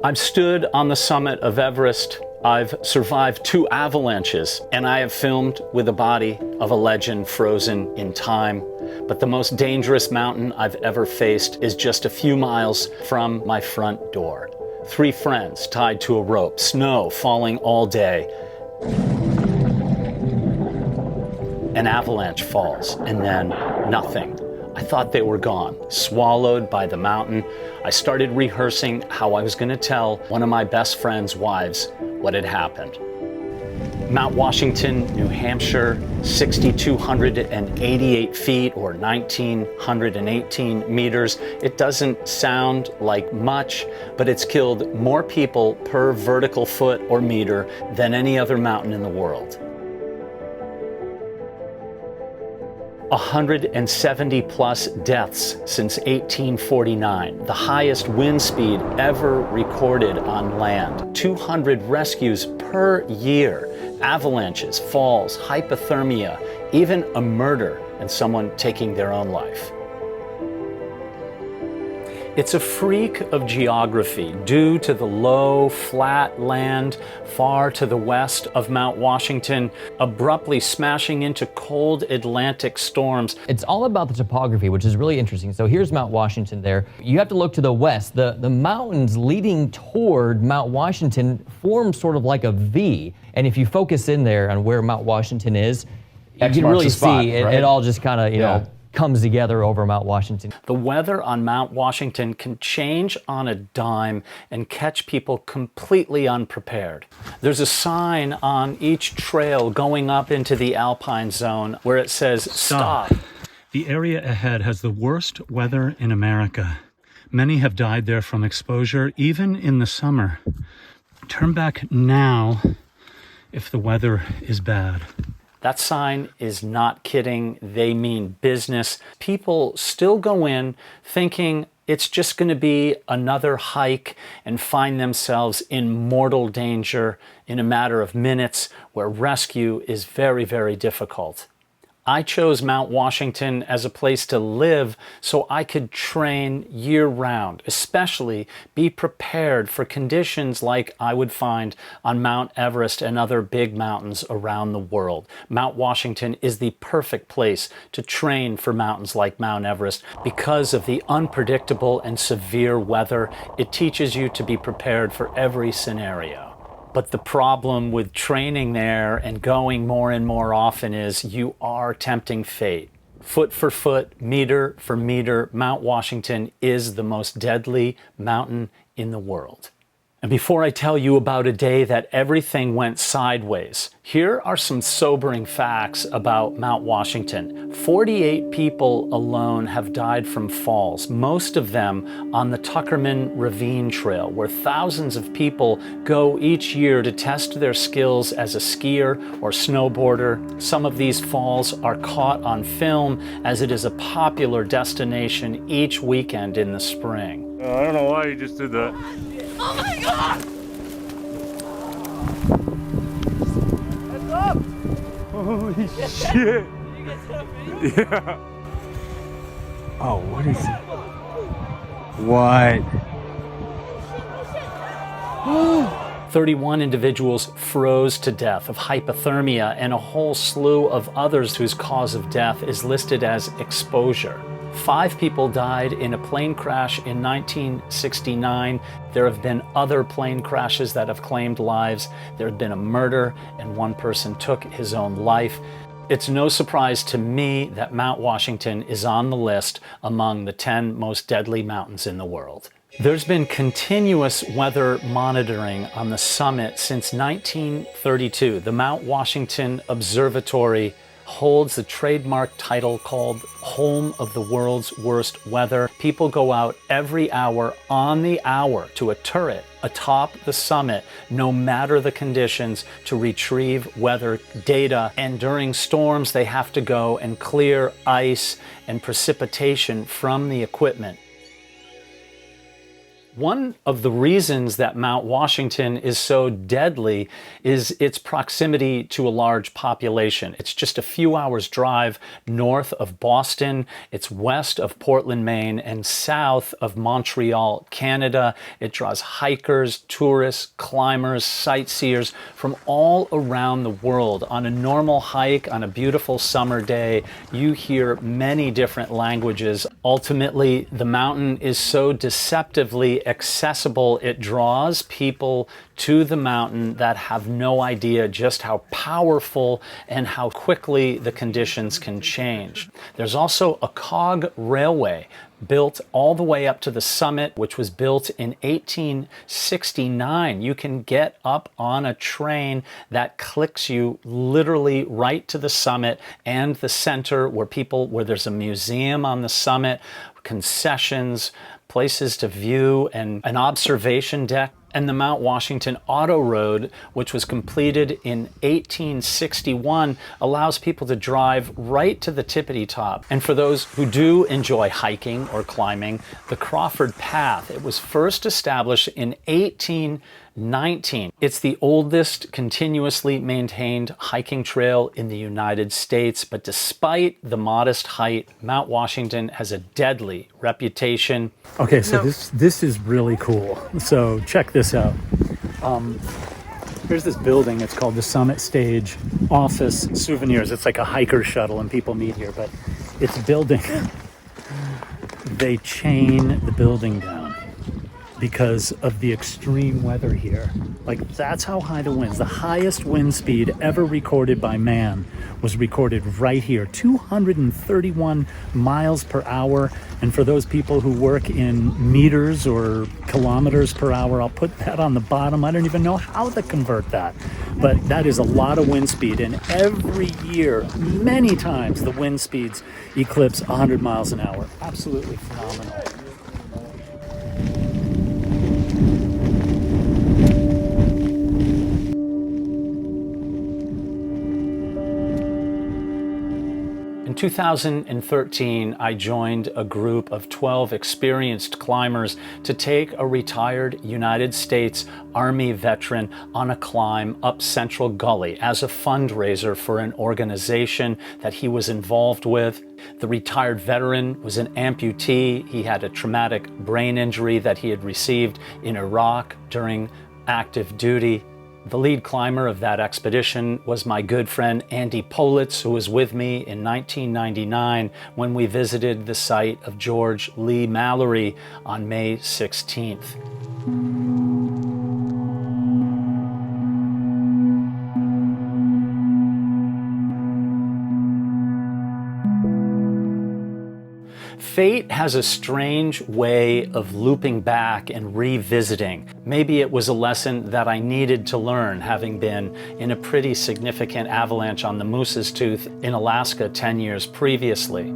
I've stood on the summit of Everest. I've survived 2 avalanches, and I have filmed with the body of a legend frozen in time. But the most dangerous mountain I've ever faced is just a few miles from my front door. 3 friends tied to a rope, snow falling all day. An avalanche falls, and then nothing. I thought they were gone, swallowed by the mountain. I started rehearsing how I was going to tell one of my best friend's wives what had happened. Mount Washington, New Hampshire, 6,288 feet or 1,918 meters. It doesn't sound like much, but it's killed more people per vertical foot or meter than any other mountain in the world. 170 plus deaths since 1849, the highest wind speed ever recorded on land, 200 rescues per year, avalanches, falls, hypothermia, even a murder and someone taking their own life. It's a freak of geography due to the low, flat land far to the west of Mount Washington, abruptly smashing into cold Atlantic storms. It's all about the topography, which is really interesting. So here's Mount Washington there. You have to look to the west. The mountains leading toward Mount Washington form sort of like a V. And if you focus in there on where Mount Washington is, you can really see it all just kind of, you know, comes together over Mount Washington. The weather on Mount Washington can change on a dime and catch people completely unprepared. There's a sign on each trail going up into the alpine zone where it says, "Stop." The area ahead has the worst weather in America. Many have died there from exposure, even in the summer. Turn back now if the weather is bad. That sign is not kidding. They mean business. People still go in thinking it's just going to be another hike and find themselves in mortal danger in a matter of minutes where rescue is very, very difficult. I chose Mount Washington as a place to live so I could train year-round, especially be prepared for conditions like I would find on Mount Everest and other big mountains around the world. Mount Washington is the perfect place to train for mountains like Mount Everest because of the unpredictable and severe weather. It teaches you to be prepared for every scenario. But the problem with training there and going more and more often is you are tempting fate. Foot for foot, meter for meter, Mount Washington is the most deadly mountain in the world. And before I tell you about a day that everything went sideways, here are some sobering facts about Mount Washington. 48 people alone have died from falls, most of them on the Tuckerman Ravine trail, where thousands of people go each year to test their skills as a skier or snowboarder. Some of these falls are caught on film as it is a popular destination each weekend in the spring. I don't know why you just did that. Oh my God! Heads up! Holy shit! Yeah. Oh, what is it? What? 31 individuals froze to death of hypothermia, and a whole slew of others whose cause of death is listed as exposure. 5 people died in a plane crash in 1969. There have been other plane crashes that have claimed lives. There had been a murder, and 1 person took his own life. It's no surprise to me that Mount Washington is on the list among the 10 most deadly mountains in the world. There's been continuous weather monitoring on the summit since 1932. The Mount Washington Observatory holds the trademark title called Home of the World's Worst Weather. People go out every hour on the hour to a turret atop the summit, no matter the conditions, to retrieve weather data. And during storms, they have to go and clear ice and precipitation from the equipment. One of the reasons that Mount Washington is so deadly is its proximity to a large population. It's just a few hours drive north of Boston. It's west of Portland, Maine, and south of Montreal, Canada. It draws hikers, tourists, climbers, sightseers from all around the world. On a normal hike, on a beautiful summer day, you hear many different languages. Ultimately, the mountain is so deceptively accessible, it draws people to the mountain that have no idea just how powerful and how quickly the conditions can change. There's also a cog railway built all the way up to the summit, which was built in 1869. You can get up on a train that clicks you literally right to the summit and the center where there's a museum on the summit, concessions, places to view, and an observation deck. And the Mount Washington Auto Road, which was completed in 1861, allows people to drive right to the tippity top. And for those who do enjoy hiking or climbing, the Crawford Path, it was first established in 1819. It's the oldest continuously maintained hiking trail in the United States, but despite the modest height, Mount Washington has a deadly reputation. Okay, so this is really cool. So check this out. Here's this building. It's called the Summit Stage Office Souvenirs. It's like a hiker shuttle and people meet here, but it's building. They chain the building down because of the extreme weather here. Like, that's how high the winds. The highest wind speed ever recorded by man was recorded right here, 231 miles per hour. And for those people who work in meters or kilometers per hour, I'll put that on the bottom. I don't even know how to convert that, but that is a lot of wind speed. And every year, many times, the wind speeds eclipse 100 miles an hour. Absolutely phenomenal. In 2013, I joined a group of 12 experienced climbers to take a retired United States Army veteran on a climb up Central Gully as a fundraiser for an organization that he was involved with. The retired veteran was an amputee. He had a traumatic brain injury that he had received in Iraq during active duty. The lead climber of that expedition was my good friend Andy Politz, who was with me in 1999 when we visited the site of George Lee Mallory on May 16th. Fate has a strange way of looping back and revisiting. Maybe it was a lesson that I needed to learn, having been in a pretty significant avalanche on the Moose's Tooth in Alaska 10 years previously.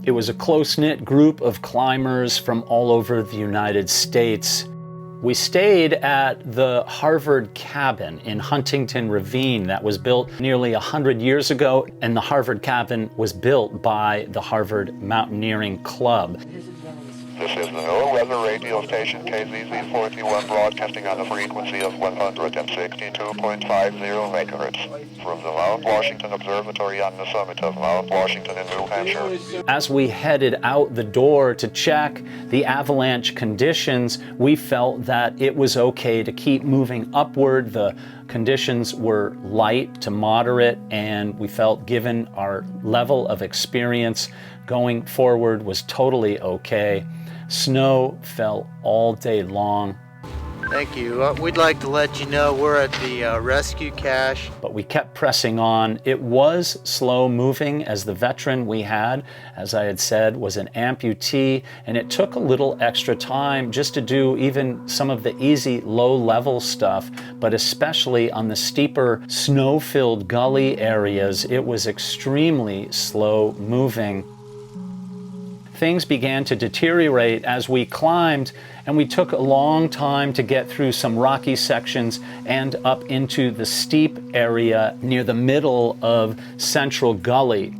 It was a close-knit group of climbers from all over the United States. We stayed at the Harvard cabin in Huntington Ravine that was built nearly 100 years ago, and the Harvard cabin was built by the Harvard Mountaineering Club. This is the NOAA weather radio station KZZ41 broadcasting on a frequency of 162.50 megahertz from the Mount Washington Observatory on the summit of Mount Washington in New Hampshire. As we headed out the door to check the avalanche conditions, we felt that it was okay to keep moving upward. The conditions were light to moderate, and we felt, given our level of experience, going forward was totally okay. Snow fell all day long. Thank you. We'd like to let you know we're at the rescue cache. But we kept pressing on. It was slow moving, as the veteran we had, as I had said, was an amputee, and it took a little extra time just to do even some of the easy low-level stuff, but especially on the steeper snow-filled gully areas, it was extremely slow moving. Things began to deteriorate as we climbed, and we took a long time to get through some rocky sections and up into the steep area near the middle of Central Gully.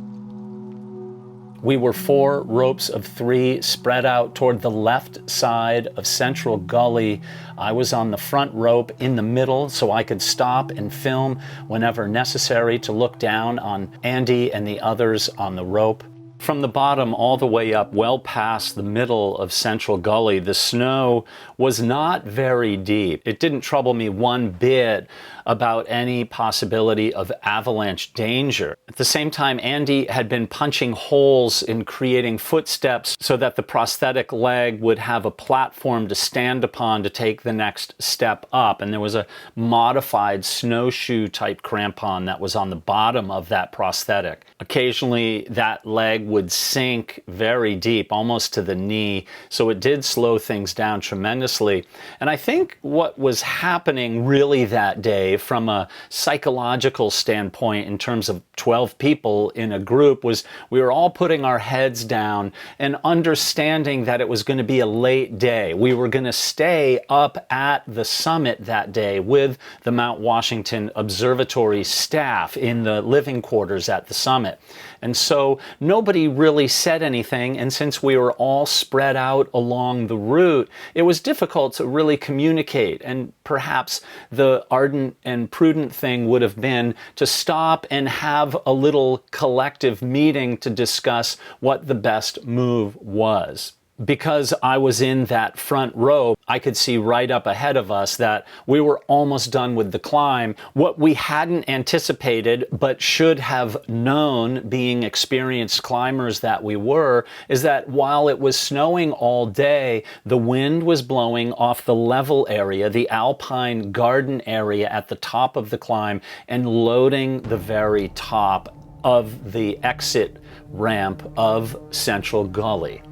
We were 4 ropes of 3 spread out toward the left side of Central Gully. I was on the front rope in the middle so I could stop and film whenever necessary to look down on Andy and the others on the rope. From the bottom all the way up, well past the middle of Central Gully, the snow was not very deep. It didn't trouble me one bit about any possibility of avalanche danger. At the same time, Andy had been punching holes in creating footsteps so that the prosthetic leg would have a platform to stand upon to take the next step up. And there was a modified snowshoe type crampon that was on the bottom of that prosthetic. Occasionally, that leg would sink very deep, almost to the knee, so it did slow things down tremendously. And I think what was happening really that day from a psychological standpoint in terms of 12 people in a group was we were all putting our heads down and understanding that it was going to be a late day. We were going to stay up at the summit that day with the Mount Washington Observatory staff in the living quarters at the summit. And so nobody really said anything, and since we were all spread out along the route, it was difficult to really communicate, and perhaps the ardent and prudent thing would have been to stop and have a little collective meeting to discuss what the best move was. Because I was in that front row, I could see right up ahead of us that we were almost done with the climb. What we hadn't anticipated, but should have known, being experienced climbers that we were, is that while it was snowing all day, the wind was blowing off the level area, the alpine garden area at the top of the climb, and loading the very top of the exit ramp of Central Gully.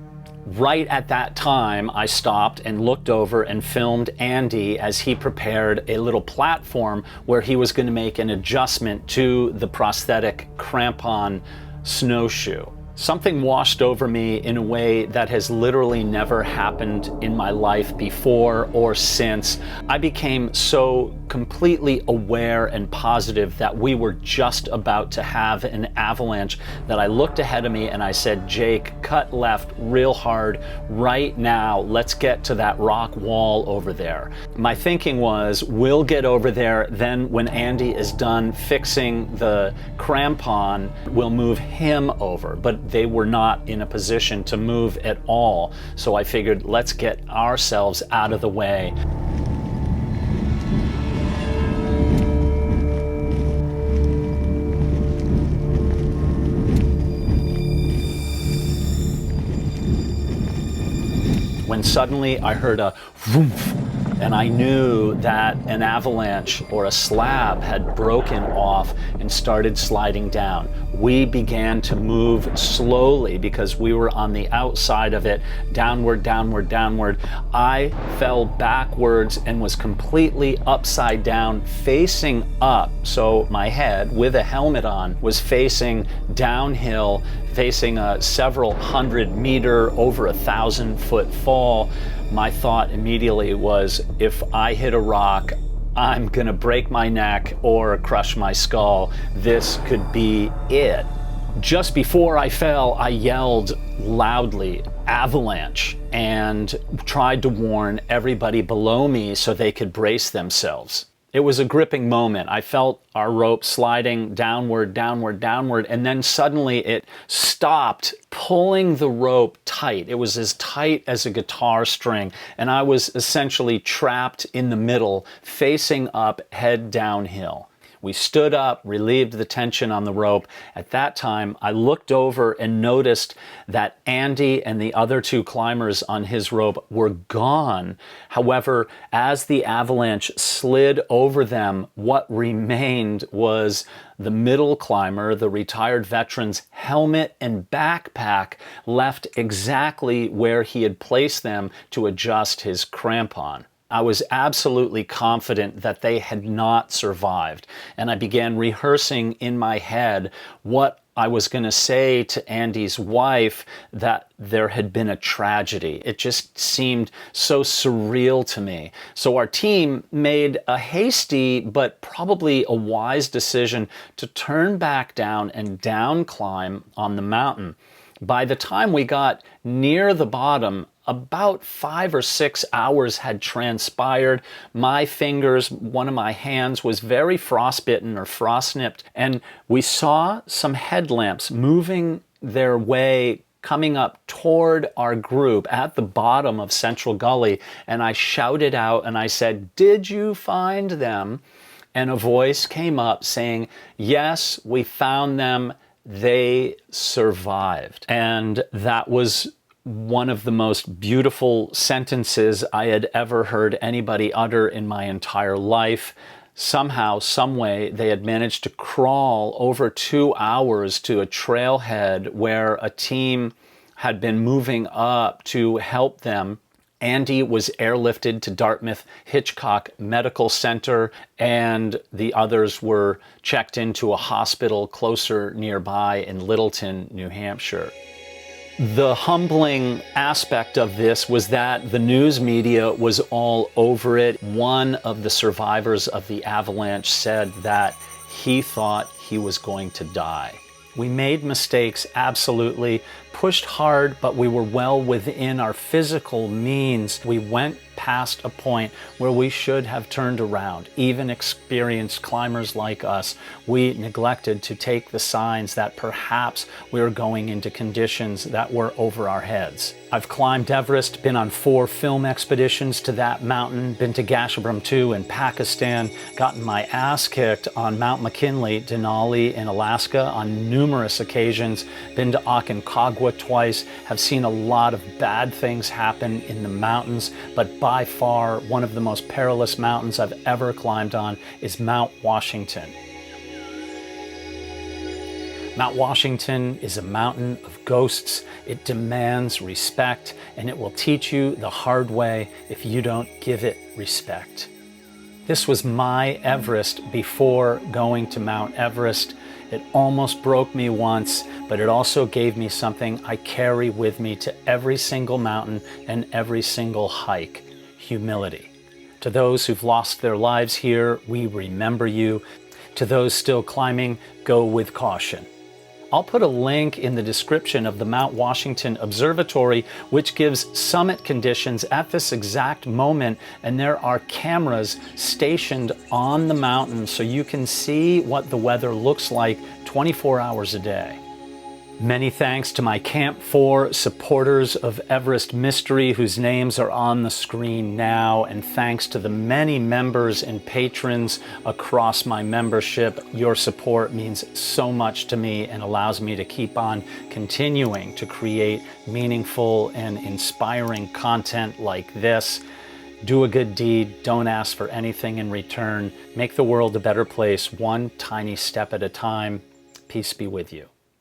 Right at that time, I stopped and looked over and filmed Andy as he prepared a little platform where he was going to make an adjustment to the prosthetic crampon snowshoe. Something washed over me in a way that has literally never happened in my life before or since. I became so completely aware and positive that we were just about to have an avalanche that I looked ahead of me and I said, Jake, cut left real hard right now. Let's get to that rock wall over there. My thinking was, we'll get over there, then when Andy is done fixing the crampon, we'll move him over. But they were not in a position to move at all. So I figured, let's get ourselves out of the way. When suddenly I heard a whoomph, and I knew that an avalanche or a slab had broken off and started sliding down. We began to move slowly because we were on the outside of it, downward, downward, downward. I fell backwards and was completely upside down, facing up. So my head, with a helmet on, was facing downhill, facing a several hundred meter, over 1,000-foot fall. My thought immediately was, if I hit a rock, I'm gonna break my neck or crush my skull. This could be it. Just before I fell, I yelled loudly, avalanche, and tried to warn everybody below me so they could brace themselves. It was a gripping moment. I felt our rope sliding downward, downward, downward, and then suddenly it stopped, pulling the rope tight. It was as tight as a guitar string, and I was essentially trapped in the middle, facing up, head downhill. We stood up, relieved the tension on the rope. At that time, I looked over and noticed that Andy and the other 2 climbers on his rope were gone. However, as the avalanche slid over them, what remained was the middle climber, the retired veteran's helmet and backpack, left exactly where he had placed them to adjust his crampon. I was absolutely confident that they had not survived, and I began rehearsing in my head what I was going to say to Andy's wife, that there had been a tragedy. It just seemed so surreal to me. So our team made a hasty but probably a wise decision to turn back down and down climb on the mountain. By the time we got near the bottom, about 5 or 6 hours had transpired. My fingers, one of my hands was very frostbitten or frost-nipped, and we saw some headlamps moving their way coming up toward our group at the bottom of Central Gully, and I shouted out and I said, "Did you find them?" And a voice came up saying, "Yes, we found them. They survived." And that was one of the most beautiful sentences I had ever heard anybody utter in my entire life. Somehow, some way, they had managed to crawl over 2 hours to a trailhead where a team had been moving up to help them. Andy was airlifted to Dartmouth Hitchcock Medical Center, and the others were checked into a hospital closer nearby in Littleton, New Hampshire. The humbling aspect of this was that the news media was all over it. One of the survivors of the avalanche said that he thought he was going to die. We made mistakes, absolutely, pushed hard, but we were well within our physical means. We went past a point where we should have turned around. Even experienced climbers like us, we neglected to take the signs that perhaps we were going into conditions that were over our heads. I've climbed Everest, been on 4 film expeditions to that mountain, been to Gasherbrum 2 in Pakistan, gotten my ass kicked on Mount McKinley, Denali in Alaska on numerous occasions, been to Aconcagua twice, have seen a lot of bad things happen in the mountains, but by far one of the most perilous mountains I've ever climbed on is Mount Washington. Mount Washington is a mountain of ghosts. It demands respect, and it will teach you the hard way if you don't give it respect. This was my Everest before going to Mount Everest. It almost broke me once, but it also gave me something I carry with me to every single mountain and every single hike: humility. To those who've lost their lives here, we remember you. To those still climbing, go with caution. I'll put a link in the description of the Mount Washington Observatory, which gives summit conditions at this exact moment, and there are cameras stationed on the mountain so you can see what the weather looks like 24 hours a day. Many thanks to my Camp 4 supporters of Everest Mystery, whose names are on the screen now, and thanks to the many members and patrons across my membership. Your support means so much to me and allows me to keep on continuing to create meaningful and inspiring content like this. Do a good deed, don't ask for anything in return. Make the world a better place, one tiny step at a time. Peace be with you.